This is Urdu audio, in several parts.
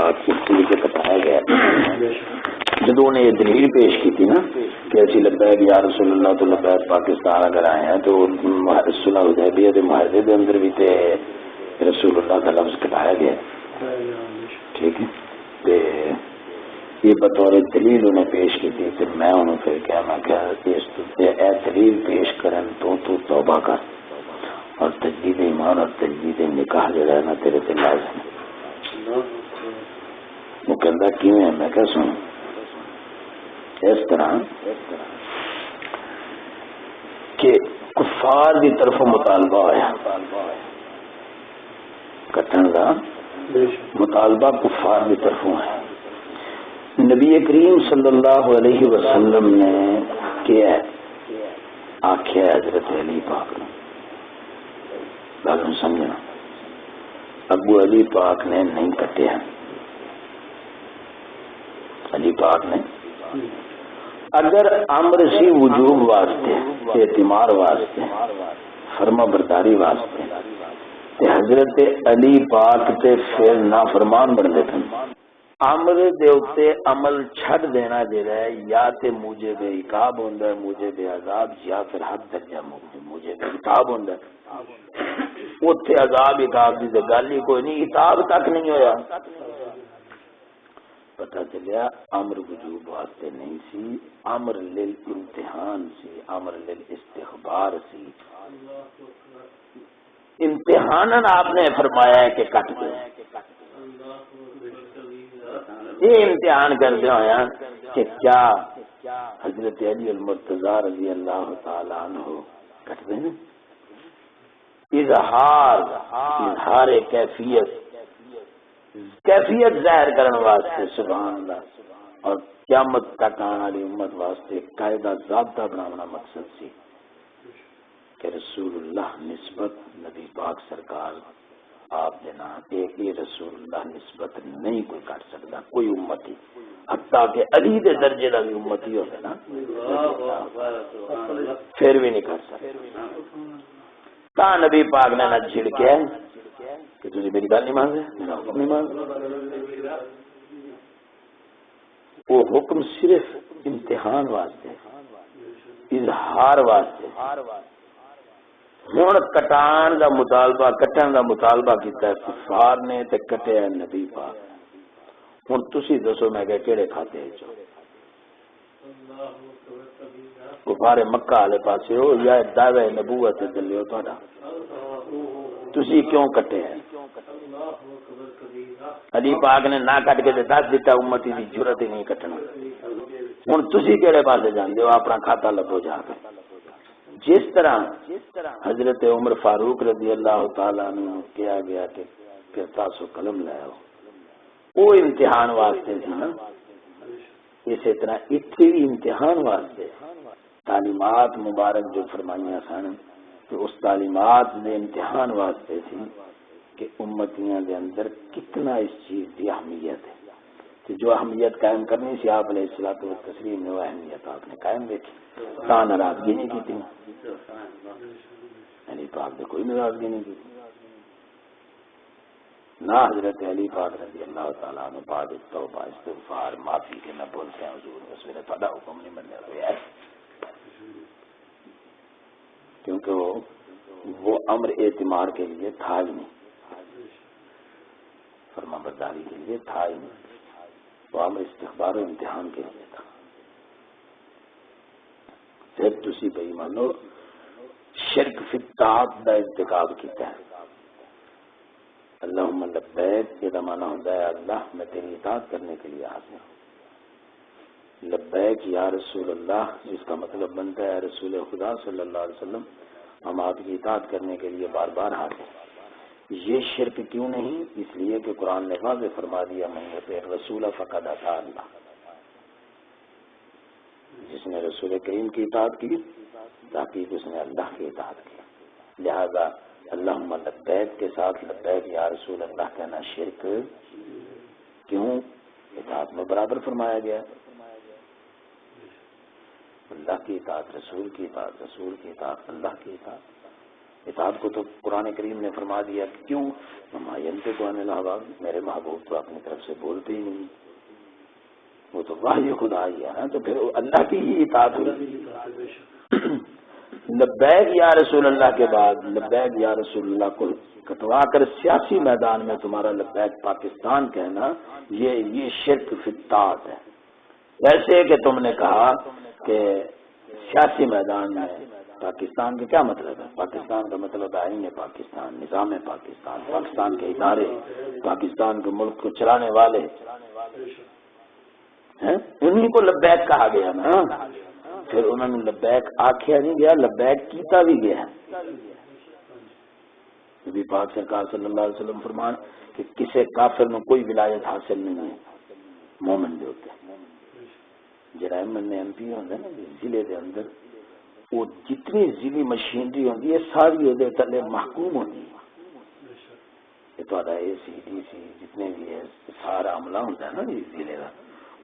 پاک کی کے بتایا گیا جب انہیں یہ دلیل پیش کی تھی نا کہ ایسی لبیک یا رسول اللہ تو لبیک پاکستان اگر آئے ہیں تو صلح حدیبیہ کے معاہدے کے اندر بھی تے رسول اللہ کا لفظ کٹایا گیا. ٹھیک ہے یہ بطور دلیل انہیں پیش کی تھی. پھر میں انہوں پھر کیا میں اے دلیل پیش کرن تو توبہ کر اور تجدید ایمان اور تجدید نکاح جو ہے نا تیرے سے لازم ہے. وہ کہتا کیوں ہے؟ میں کیا سنوں. اس طرح کہ کفار کی طرف مطالبہ ہوا کٹن کا مطالبہ کفار کی طرف ہے. نبی کریم صلی اللہ علیہ وسلم نے کیا آخیا حضرت علی پاک نے گل سمجھنا. ابو علی پاک نے نہیں کٹیا. علی پاک نے اگر امر سی وجوب واسطے اعتماد واسطے فرما برداری واسطے تے حضرت علی پاک تے پھر نافرمان بنتے تھے. امر دے اوتے عمل چھڈ دینا جڑا ہے یا تے موجب عقاب ہوندا ہے موجب عذاب یا پھر حد درجہ موجب عقاب ہوندا ہے. اوتھے عذاب عقاب دی گل ہی کوئی نہیں. عقاب تک نہیں ہویا. پتہ چلیا امر وجوب واسطے نہیں سی امر للامتحان سی امر للاستخبار سی. امتحاناً آپ نے فرمایا ہے کہ کٹ دو. یہ امتحان کرتے ہویا کہ کیا حضرت علی المرتضی رضی اللہ تعالی عنہ کٹ دیں. اظہار کیفیت ظاہر کرنے واسطے سبحان اللہ اور قیامت تک آنے والی امت واسطے قاعدہ ضابطہ بنانا مقصد سی کہ رسول اللہ نسبت نبی پاک سرکار آپ نے نام ایک ہی رسول اللہ نسبت نہیں کوئی کر سکتا کوئی امتی حتیٰ کہ علی دے درجے کا بھی امتی ہوتا نا پھر بھی نہیں کر سکتا. تا نبی پاک نے نہ جھڑکیا کہ تجھے میری گل نہیں مان رہے میرا حکم نہیں مان رہے. وہ حکم صرف امتحان واسطے اظہار واسطے. ہوں کٹان کا مطالبہ کٹن کا مطالبہ کیتا ہے کفار نے تے کٹیا نبی پاک. ہوں تسی دسو میں کہ کہڑے کھاتے چو کفار مکہ والے پاسے ہو یا دعوی نبوت دلے ہو تہاڈا تسی کیوں کٹے ہیں. علی پاک نے نہ کٹ کے دس دیتا امتی دی جرت ہی نہیں کٹنا. ہوں تسی کہڑے پاسے جاندے ہو اپنا کھاتا لبو جا کے. جس طرح حضرت عمر فاروق رضی اللہ تعالیٰ عنہ کیا گیا کہ پھر تاسو قلم لے آؤ وہ امتحان واسطے سی نا. اسی طرح اتنے بھی امتحان واسطے تعلیمات مبارک جو فرمائیاں سن تو اس تعلیمات دے امتحان واسطے سی کہ امتیاں دے اندر کتنا اس چیز دی اہمیت ہے. کہ جو اہمیت قائم کرنی سی آپ علیہ الصلوۃ والتسلیم نے وہ اہمیت آپ نے قائم دیکھی. تا ناراضگی نہیں کی تھی علی پاک نے کوئی ناراضگی نہیں کی نہ حضرت علی پاک رضی اللہ تعالیٰ عنہ بعد توبہ استغفار معافی کے نہ بولتے ہیں حضور اس میں تھوڑا حکم نہیں بننے ہوا کیونکہ وہ امر اعتماد کے لیے تھا ہی نہیں فرما برداری کے لیے تھا ہی نہیں. وہ امر استخبار و امتحان کے لیے تھا. پھر تسی بے ایمانو شرک فی الطاعت دا ارتکاب کیتا ہے. اللہم لبیک یہ معنی ہوتا ہے اللہ میں تیری اطاعت کرنے کے لیے حاضر ہوں. لبیک یا رسول اللہ جس کا مطلب بنتا ہے رسول خدا صلی اللہ علیہ وسلم ہم آپ کی اطاعت کرنے کے لیے بار بار حاضر ہیں. یہ شرک کیوں نہیں؟ اس لیے کہ قرآن نے واضح فرما دیا من یطیع الرسول فقد اطاع اللہ. جس نے رسول کریم کی اطاعت کی تحقیق اس نے اللہ کی اطاعت کی. لہذا اللہم لبیک کے ساتھ لبیک یا رسول اللہ کہنا شرک کیوں؟ اطاعت میں برابر فرمایا گیا. اللہ کی اطاعت رسول کی اطاعت رسول کی اطاعت اللہ کی اطاعت. اطاعت کو تو قرآن کریم نے فرما دیا، کیوں؟ وما ينطق عن الهوى، میرے محبوب تو اپنی طرف سے بولتے ہی نہیں، وہ تو وحی خدا ہی ہے نا، تو پھر اللہ کی ہی اطاعت ہوئی۔ لبیک یا رسول اللہ کے بعد لبیک یا رسول اللہ کو کٹوا کر سیاسی میدان میں تمہارا لبیک پاکستان کہنا، یہ شرک فی الطاعت ہے۔ ویسے کہ تم نے کہا کہ سیاسی میدان میں پاکستان کا کیا مطلب ہے؟ پاکستان کا مطلب ہے آئین پاکستان، نظام پاکستان، پاکستان کے ادارے، پاکستان کے ملک کو چلانے والے ہیں، انہیں کو لبیک کہا گیا نا۔ پھر انہوں نے لبیک آکھیا نہیں گیا، لبیک کیتا بھی گیا۔ نبی پاک سرکار صلی اللہ علیہ وسلم فرمان کہ کسی کافر میں کوئی ولایت حاصل نہیں ہے، مومن دے ہوتے جڑا ایم پی ہوندے نا ضلع دے اندر، وہ جتنی ضلعی مشینری ہوندی ہے ساری وہ تلے محکوم ہوندی ہے۔ یہ تہاڈا اے سی ڈی سی جتنے بھی ہے سارا عملہ ہوندا ہے نا ضلع دا،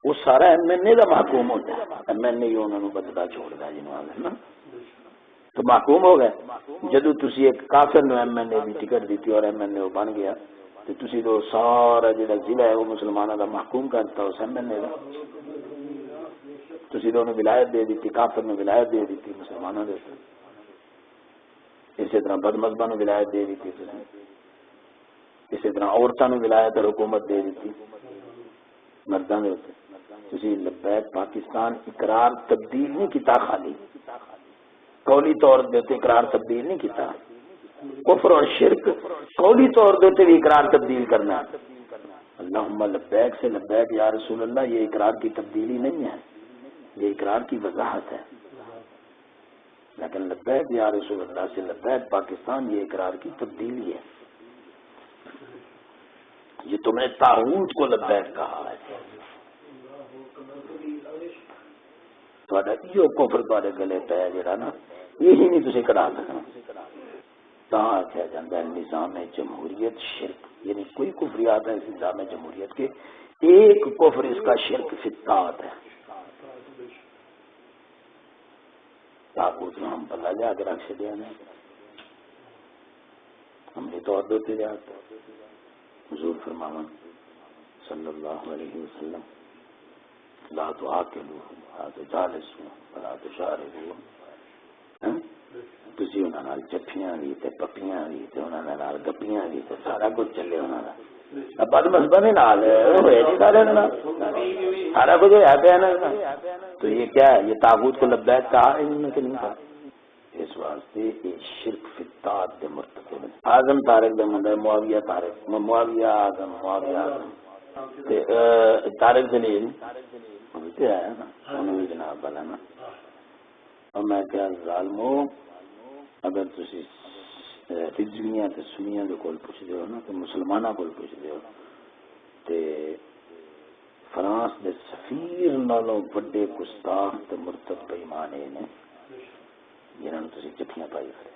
وہ سارا ایم این اے دا محکوم ہوتا ہے۔ ایم این اے انہوں نے بدلا چھوڑتا ہے جنہوں نے نا، تو محکوم ہو گئے۔ جدو تسی ایک کافر نے ایم این اے کی ٹکٹ دیتی اور ایم این اے وہ بن گیا، تو تسی تو سارا جڑا ضلع ہے وہ مسلمانوں کا محکوم کرتا اس ایم این اے کا۔ تسی تو انہوں ولایت دے دیتی، کافر نے ولایت دے دیتی مسلمانوں نے، اسی طرح بد مذہبوں نے ولایت دے دیتی، اسی طرح عورتوں نے ولایت اور حکومت دے دیتی مردوں نے ہوتے۔ تسی لبیک پاکستان اقرار تبدیل نہیں کیتا، خالی قولی طور دے اقرار تبدیل نہیں کیتا۔ کفر اور شرک قولی طور دے بھی اقرار تبدیل کرنا، اللہم لبیک سے لبیک یا رسول اللہ، یہ اقرار کی تبدیلی نہیں ہے، یہ اقرار کی وضاحت ہے۔ لیکن لبیک یا رسول اللہ سے لبیک پاکستان یہ اقرار کی تبدیلی ہے۔ یہ تم نے طاغوت کو لبیک کہا ہے، یہ کفر تھوڑے گلے پہ جڑا نا یہی نہیں تسی کڑا سکنا۔ تا آخیا جاتا ہے نظام جمہوریت شرک، یعنی کوئی کفریات ہے اس نظام جمہوریت کے، ایک کفر اس کا شرک فی الطاعت ہے۔ تاغوت میں ہم پلہ لیا کے رکھ دیا نا، ہم نے تو عدت جاتا حضور فرماون صلی اللہ علیہ وسلم لا تعاقلوهم لا تجالسوهم ولا تشاربوهم، تسی انہاں نال چپیاں بھی تے پپیاں بھی تے انہاں نال گپیاں بھی تے سارا کچھ چلے انہاں دا، بد مذہباں دے نال ہوئے جی سارے نال سارا کچھ ہے پیا نا۔ تو یہ کیا ہے؟ یہ طاغوت کو لبیک کہا ہے انہوں نے کہ نہیں کہا؟ اس واسطے یہ شرک فی الطاعت دے مرتکب ہے۔ اعظم طارق دے منڈے معاویہ طارق، معاویہ اعظم، معاویہ اعظم تے طارق جلیل ہے نا، انہوں نے جناب والا نا۔ اور میں کیا ظالمو، اگر تسی رضویاں تے سنیاں دے کول پوچھ دیو نا، تو مسلماناں کول پوچھ دیو تے فرانس دے سفیر نالوں بڑے گستاخ تے مرتد بے ایمان نے جنہاں نوں تسی چٹھیاں پائی کھڑے۔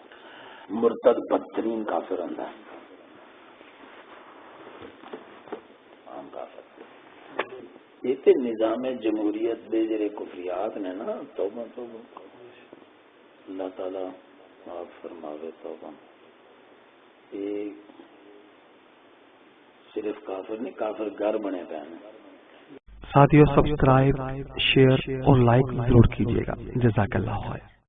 مرتد بدترین کافر ہوندا ہے، عام کافر۔ یہ تے نظام جمہوریت دے جڑے کفریات نے نا، توبہ توبہ، اللہ تعالی معاف فرماوے توبہ۔ یہ صرف کافر نہیں، کافر گھر بنے پے ہیں۔ ساتھیو سبسکرائب، شیئر اور لائک ضرور کیجیے گا۔ جزاک اللہ خیر۔